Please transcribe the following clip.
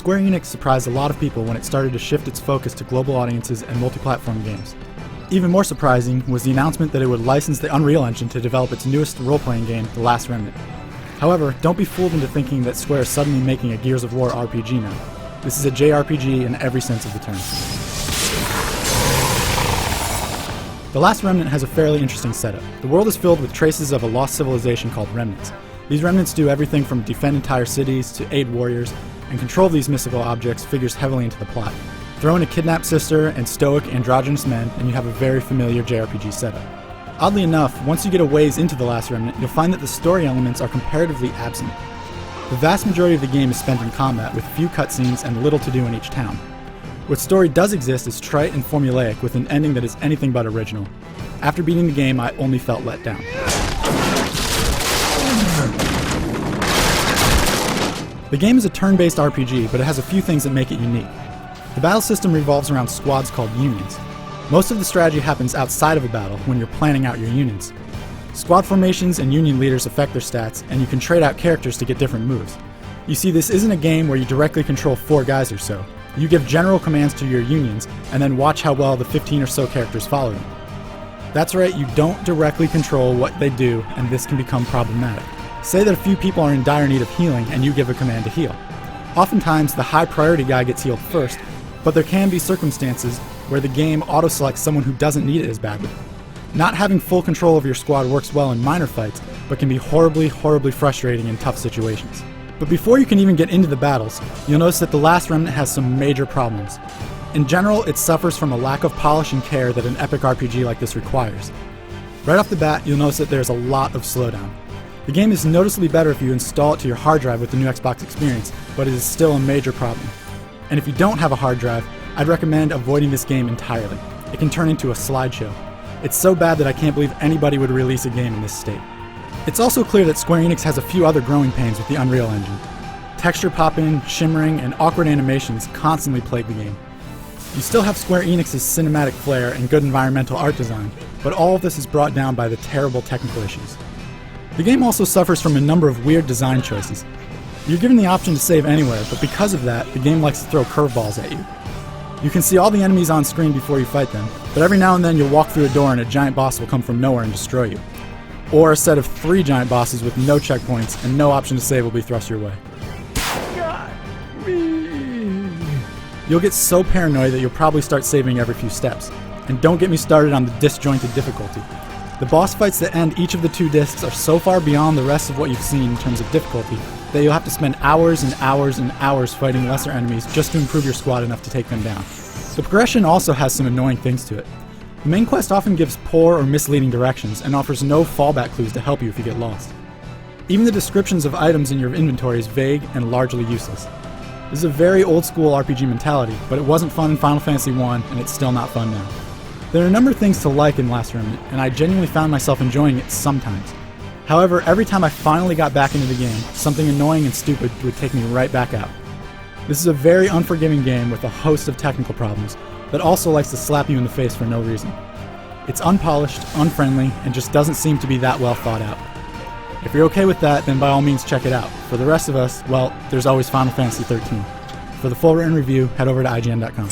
Square Enix surprised a lot of people when it started to shift its focus to global audiences and multi-platform games. Even more surprising was the announcement that it would license the Unreal Engine to develop its newest role-playing game, The Last Remnant. However, don't be fooled into thinking that Square is suddenly making a Gears of War RPG now. This is a JRPG in every sense of the term. The Last Remnant has a fairly interesting setup. The world is filled with traces of a lost civilization called remnants. These remnants do everything from defend entire cities to aid warriors, and control of these mystical objects figures heavily into the plot. Throw in a kidnapped sister and stoic androgynous men, and you have a very familiar JRPG setup. Oddly enough, once you get a ways into The Last Remnant, you'll find that the story elements are comparatively absent. The vast majority of the game is spent in combat, with few cutscenes and little to do in each town. What story does exist is trite and formulaic, with an ending that is anything but original. After beating the game, I only felt let down. The game is a turn-based RPG, but it has a few things that make it unique. The battle system revolves around squads called unions. Most of the strategy happens outside of a battle when you're planning out your unions. Squad formations and union leaders affect their stats, and you can trade out characters to get different moves. You see, this isn't a game where you directly control 4 guys or so. You give general commands to your unions, and then watch how well the 15 or so characters follow them. That's right, you don't directly control what they do, and this can become problematic. Say that a few people are in dire need of healing, and you give a command to heal. Oftentimes, the high priority guy gets healed first, but there can be circumstances where the game auto-selects someone who doesn't need it as badly. Not having full control of your squad works well in minor fights, but can be horribly frustrating in tough situations. But before you can even get into the battles, you'll notice that The Last Remnant has some major problems. In general, it suffers from a lack of polish and care that an epic RPG like this requires. Right off the bat, you'll notice that there's a lot of slowdown. The game is noticeably better if you install it to your hard drive with the new Xbox experience, but it is still a major problem. And if you don't have a hard drive, I'd recommend avoiding this game entirely. It can turn into a slideshow. It's so bad that I can't believe anybody would release a game in this state. It's also clear that Square Enix has a few other growing pains with the Unreal Engine. Texture pop-in, shimmering, and awkward animations constantly plague the game. You still have Square Enix's cinematic flair and good environmental art design, but all of this is brought down by the terrible technical issues. The game also suffers from a number of weird design choices. You're given the option to save anywhere, but because of that, the game likes to throw curveballs at you. You can see all the enemies on screen before you fight them, but every now and then you'll walk through a door and a giant boss will come from nowhere and destroy you. Or a set of 3 giant bosses with no checkpoints and no option to save will be thrust your way. You'll get so paranoid that you'll probably start saving every few steps. And don't get me started on the disjointed difficulty. The boss fights that end each of the 2 discs are so far beyond the rest of what you've seen in terms of difficulty that you'll have to spend hours and hours and hours fighting lesser enemies just to improve your squad enough to take them down. The progression also has some annoying things to it. The main quest often gives poor or misleading directions and offers no fallback clues to help you if you get lost. Even the descriptions of items in your inventory is vague and largely useless. This is a very old school RPG mentality, but it wasn't fun in Final Fantasy I, and it's still not fun now. There are a number of things to like in Last Remnant, and I genuinely found myself enjoying it sometimes. However, every time I finally got back into the game, something annoying and stupid would take me right back out. This is a very unforgiving game with a host of technical problems that also likes to slap you in the face for no reason. It's unpolished, unfriendly, and just doesn't seem to be that well thought out. If you're okay with that, then by all means check it out. For the rest of us, well, there's always Final Fantasy XIII. For the full written review, head over to IGN.com.